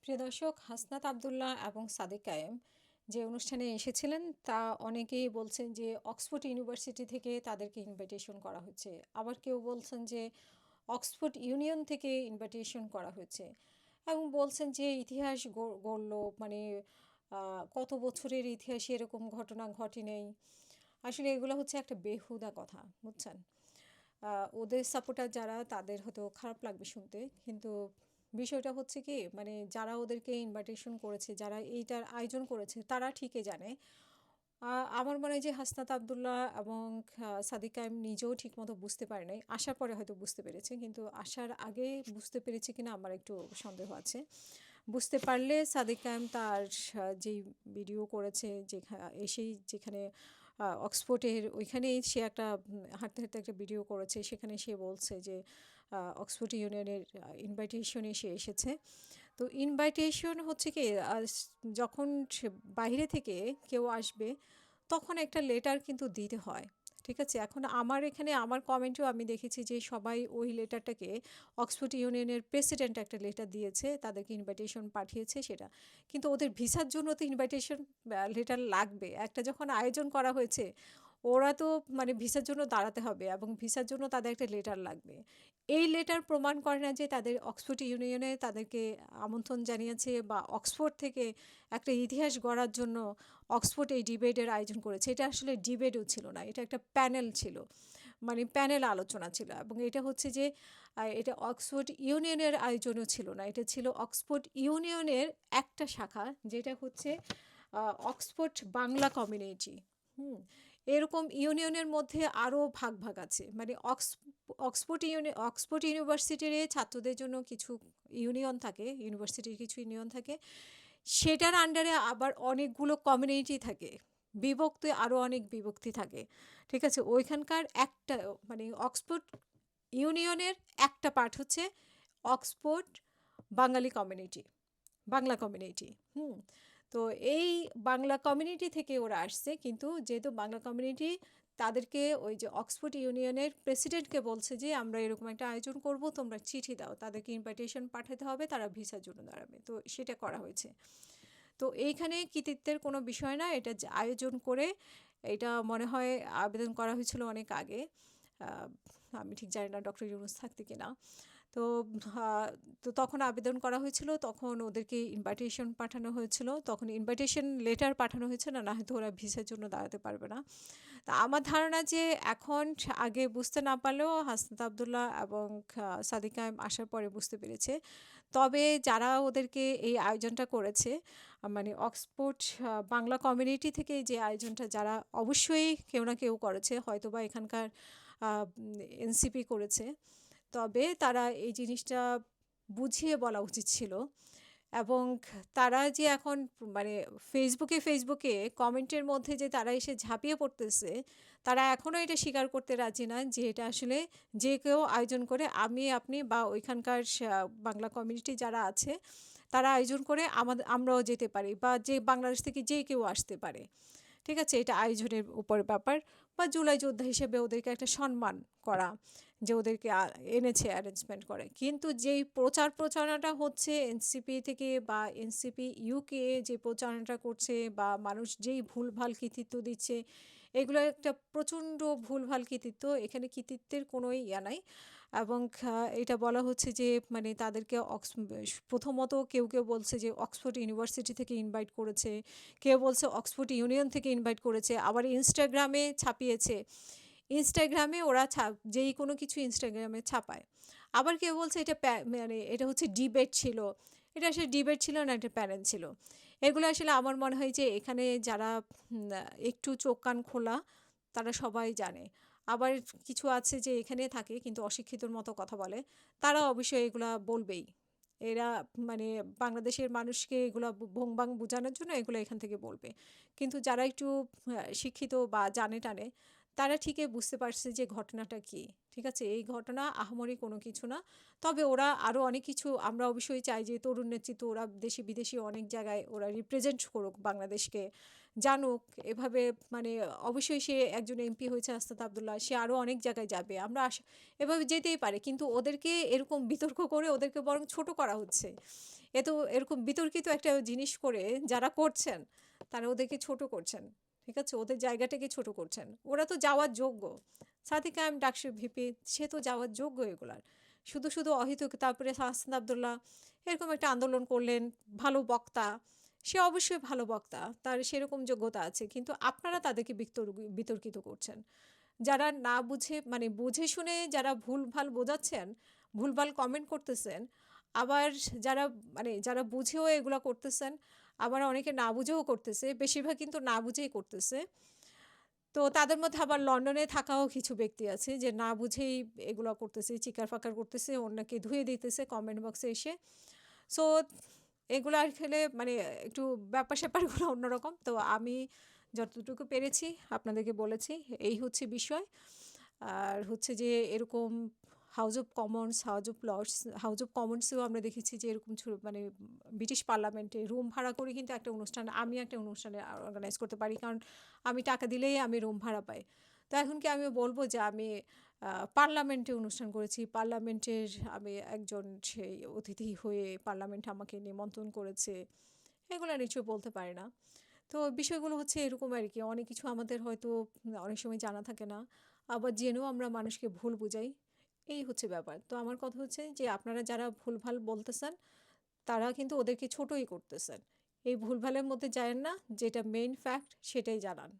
প্রিয় দর্শক, হাসনাত আবদুল্লাহ এবং সাদিক কায়েম যে অনুষ্ঠানে এসেছিলেন তা অনেকেই বলছেন যে অক্সফোর্ড ইউনিভার্সিটি থেকে তাদেরকে ইনভাইটেশন করা হচ্ছে। আবার কেউ বলছেন যে অক্সফোর্ড ইউনিয়ন থেকে ইনভাইটেশন করা হয়েছে এবং বলছেন যে ইতিহাস গড়ল, মানে কত বছরের ইতিহাসে এরকম ঘটনা ঘটে নেই। আসলে এগুলো হচ্ছে একটা বেহুদা কথা, বুঝছেন? ওদের সাপোর্টার যারা, তাদের হয়তো খারাপ লাগবে শুনতে, কিন্তু বিষয়টা হচ্ছে কি, মানে যারা ওদেরকে ইনভাইটেশন করেছে, যারা এইটার আয়োজন করেছে, তারা ঠিকই জানে। আমার মনে হয় যে হাসনাত আবদুল্লাহ এবং সাদিক কায়েম নিজেও ঠিকমতো বুঝতে পারে নাই, আসার পরে হয়তো বুঝতে পেরেছে, কিন্তু আসার আগে বুঝতে পেরেছে কিনা আমার একটু সন্দেহ আছে। বুঝতে পারলে সাদিক কায়েম তার যেই ভিডিও করেছে, এসেই যেখানে অক্সফোর্ডের ওইখানেই সে একটা হাঁটতে হাঁটতে একটা ভিডিও করেছে, সেখানে সে বলছে যে অক্সফোর্ড ইউনিয়নের ইনভাইটেশনে সে এসেছে। তো ইনভাইটেশন হচ্ছে কি, যখন বাইরে থেকে কেউ আসবে তখন একটা লেটার কিন্তু দিতে হয়। ঠিক আছে, এখন আমার এখানে আমার কমেন্টেও আমি দেখেছি যে সবাই ওই লেটারটাকে, অক্সফোর্ড ইউনিয়নের প্রেসিডেন্ট একটা লেটার দিয়েছে, তাদেরকে ইনভাইটেশন পাঠিয়েছে সেটা। কিন্তু ওদের ভিসার জন্য তো ইনভাইটেশন লেটার লাগবে, একটা যখন আয়োজন করা হয়েছে ওরা তো মানে ভিসার জন্য দাঁড়াতে হবে এবং ভিসার জন্য তাদের একটা লেটার লাগবে। এই লেটার প্রমাণ করে না যে তাদের অক্সফোর্ড ইউনিয়নে তাদেরকে আমন্ত্রণ জানিয়েছে, বা অক্সফোর্ড থেকে একটা ইতিহাস গড়ার জন্য অক্সফোর্ড এই ডিবেটের আয়োজন করেছে। এটা আসলে ডিবেটও ছিল না, এটা একটা প্যানেল ছিল, মানে প্যানেল আলোচনা ছিল। এবং এটা হচ্ছে যে এটা অক্সফোর্ড ইউনিয়নের আয়োজনও ছিল না, এটা ছিল অক্সফোর্ড ইউনিয়নের একটা শাখা, যেটা হচ্ছে অক্সফোর্ড বাংলা কমিউনিটি। হুম, এরকম ইউনিয়নের মধ্যে আরও ভাগ ভাগ আছে, মানে অক্সফোর্ড ইউনিভার্সিটির ছাত্রদের জন্য কিছু ইউনিয়ন থাকে, ইউনিভার্সিটির কিছু ইউনিয়ন থাকে, সেটার আন্ডারে আবার অনেকগুলো কমিউনিটি থাকে, বিভক্তি, আরও অনেক বিভক্তি থাকে। ঠিক আছে, ওইখানকার একটা, মানে অক্সফোর্ড ইউনিয়নের একটা পার্ট হচ্ছে অক্সফোর্ড বাঙালি কমিউনিটি, বাংলা কমিউনিটি। তো এই বাংলা কমিউনিটি থেকে ওরা আসছে, কিন্তু যেহেতু বাংলা কমিউনিটি, তাদেরকে ওই যে অক্সফোর্ড ইউনিয়নের প্রেসিডেন্টকে বলছে যে আমরা এরকম একটা আয়োজন করব, তোমরা চিঠি দাও, তাদেরকে ইনভাইটেশন পাঠাতে হবে, তারা ভিসার জন্য দাঁড়াবে। তো সেটা করা হয়েছে। তো এইখানে কৃতিত্বের কোনো বিষয় না, এটা আয়োজন করে, এটা মনে হয় আবেদন করা হয়েছিল অনেক আগে। আমি ঠিক জানি না ডক্টর ইউনুস থাকতে কিনা। তো তো তখন আবেদন করা হয়েছিল, তখন ওদেরকে ইনভাইটেশন পাঠানো হয়েছিল, তখন ইনভাইটেশন লেটার পাঠানো হয়েছে, না হয়তো ওরা ভিসার জন্য দাঁড়াতে পারবে না। তা আমার ধারণা যে এখন, আগে বুঝতে না পারলেও হাসনাত আবদুল্লাহ এবং সাদিক কায়েম আসার পরে বুঝতে পেরেছে। তবে যারা ওদেরকে এই আয়োজনটা করেছে, মানে অক্সফোর্ড বাংলা কমিউনিটি থেকে যে আয়োজনটা, যারা অবশ্যই কেউ না কেউ করেছে, হয়তোবা এখানকার এনসিপি করেছে, তবে তারা এই জিনিসটা বুঝিয়ে বলা উচিত ছিল। এবং তারা যে এখন, মানে ফেসবুকে কমেন্টের মধ্যে যে তারা এসে ঝাঁপিয়ে পড়তেছে, তারা এখনও এটা স্বীকার করতে রাজি না যে এটা আসলে যে কেউ আয়োজন করে, আমি আপনি বা ওইখানকার বাংলা কমিউনিটি যারা আছে তারা আয়োজন করে, আমরাও যেতে পারি, বা যে বাংলাদেশ থেকে যে কেউ আসতে পারে। ঠিক আছে, এটা আয়োজনের উপর ব্যাপার। বা জুলাই যোদ্ধা হিসেবে ওদেরকে একটা সম্মান করা, যে ওদেরকে এনেছে অ্যারেঞ্জমেন্ট করে। কিন্তু যেই প্রচারণাটা হচ্ছে এনসিপি থেকে, বা এনসিপি ইউকে যে প্রচারণাটা করছে, বা মানুষ যেই ভুলভাল কৃতিত্ব দিচ্ছে, এগুলো একটা প্রচণ্ড ভুলভাল কৃতিত্ব, এখানে কৃতিত্বের কোনো ইয়া নাই। এবং এটা বলা হচ্ছে যে মানে তাদেরকে প্রথমত কেউ কেউ বলছে যে অক্সফোর্ড ইউনিভার্সিটি থেকে ইনভাইট করেছে, কেউ বলছে অক্সফোর্ড ইউনিয়ন থেকে ইনভাইট করেছে, আবার ইনস্টাগ্রামে ছাপিয়েছে। ইনস্টাগ্রামে ওরা যেই কোনো কিছু ইনস্টাগ্রামে ছাপায়। আবার কেউ বলছে এটা মানে এটা হচ্ছে ডিবেট ছিল। এটা আসলে ডিবেট ছিল না, একটা প্যানেল ছিল। এগুলো আসলে আমার মনে হয় যে এখানে যারা একটু চোখ কান খোলা, তারা সবাই জানে। আবার কিছু আছে যে এখানে থাকে কিন্তু অশিক্ষিতর মতো কথা বলে, তারা অবশ্যই এগুলা বলবেই। এরা মানে বাংলাদেশের মানুষকে এগুলো ভোংবাং বোঝানোর জন্য এগুলো এখান থেকে বলবে। কিন্তু যারা একটু শিক্ষিত বা জানে টানে, তারা ঠিকই বুঝতে পারছে যে ঘটনাটা কী। ঠিক আছে, এই ঘটনা আহামরি কোনো কিছু না। তবে ওরা আরও অনেক কিছু, আমরা অবশ্যই চাই যে তরুণ নেতৃত্ব ওরা দেশি বিদেশি অনেক জায়গায় ওরা রিপ্রেজেন্ট করুক বাংলাদেশকে, জানুক এভাবে, মানে অবশ্যই সে একজন এমপি হয়েছে আস্তাদ আব্দুল্লাহ, সে আরও অনেক জায়গায় যাবে, আমরা এভাবে যেতেই পারে, কিন্তু ওদেরকে এরকম বিতর্ক করে ওদেরকে বরং ছোট করা হচ্ছে। এ তো এরকম বিতর্কিত একটা জিনিস করে যারা করছেন তারা ওদেরকে ছোট করছেন, ঠিক আছে, ওদের জায়গাটাকে ছোট করছেন। ওরা তো যাওয়ার যোগ্য, সাদিক কায়েম ডাকসু ভিপি, সে তো যাওয়ার যোগ্য এগুলার। শুধু শুধু অহেতুক, তারপরে হাসান আব্দুল্লাহ এরকম একটা আন্দোলন করলেন, ভালো বক্তা, সে অবশ্যই ভালো বক্তা, তার সেরকম যোগ্যতা আছে, কিন্তু আপনারা তাদেরকে বিতর্কিত করছেন। যারা না বুঝে, মানে বুঝে শুনে যারা ভুলভাল বোঝাচ্ছেন, ভুলভাল কমেন্ট করতেছেন, আবার যারা, মানে যারা বুঝেও এগুলো করতেছেন, আবার অনেকে না বুঝেও করতেছে, বেশিরভাগ কিন্তু না বুঝেই করতেছে। তো তাদের মধ্যে আবার লন্ডনে থাকাও কিছু ব্যক্তি আছে যে না বুঝেই এগুলো করতেছে, চিকার ফাকার করতেছে, অন্যকে ধুয়ে দিতেছে কমেন্ট বক্সে এসে। সো এগুলো আর খেলে মানে একটু ব্যাপার স্যাপারগুলো অন্যরকম। তো আমি যতটুকু পেরেছি আপনাদেরকে বলেছি, এই হচ্ছে বিষয়। আর হচ্ছে যে এরকম House of Commons, House of কমন্সেও আমরা দেখেছি যে এরকম মানে ব্রিটিশ পার্লামেন্টে রুম ভাড়া করে কিন্তু একটা অনুষ্ঠান, আমি একটা অনুষ্ঠানে অর্গানাইজ করতে পারি, কারণ আমি টাকা দিলেই আমি রুম ভাড়া পাই। তো এখন কি আমি বলবো যে আমি পার্লামেন্টে অনুষ্ঠান করেছি, পার্লামেন্টের আমি একজন সেই অতিথি হয়ে পার্লামেন্ট আমাকে নিমন্ত্রণ করেছে, এগুলো নিশ্চয়ই বলতে পারি না। তো বিষয়গুলো হচ্ছে এরকম আর কি, অনেক কিছু আমাদের হয়তো অনেক সময় জানা থাকে না, আবার জেনেও আমরা মানুষকে ভুল বুঝাই, এই হচ্ছে ব্যাপার। তো আমার কথা হচ্ছে যে আপনারা যারা ভুলভাল বলতেছেন তারা কিন্তু ওদেরকে ছোটই করতেছেন, এই ভুলভালের মধ্যে যায়েন না, যেটা মেইন ফ্যাক্ট সেটাই জানান।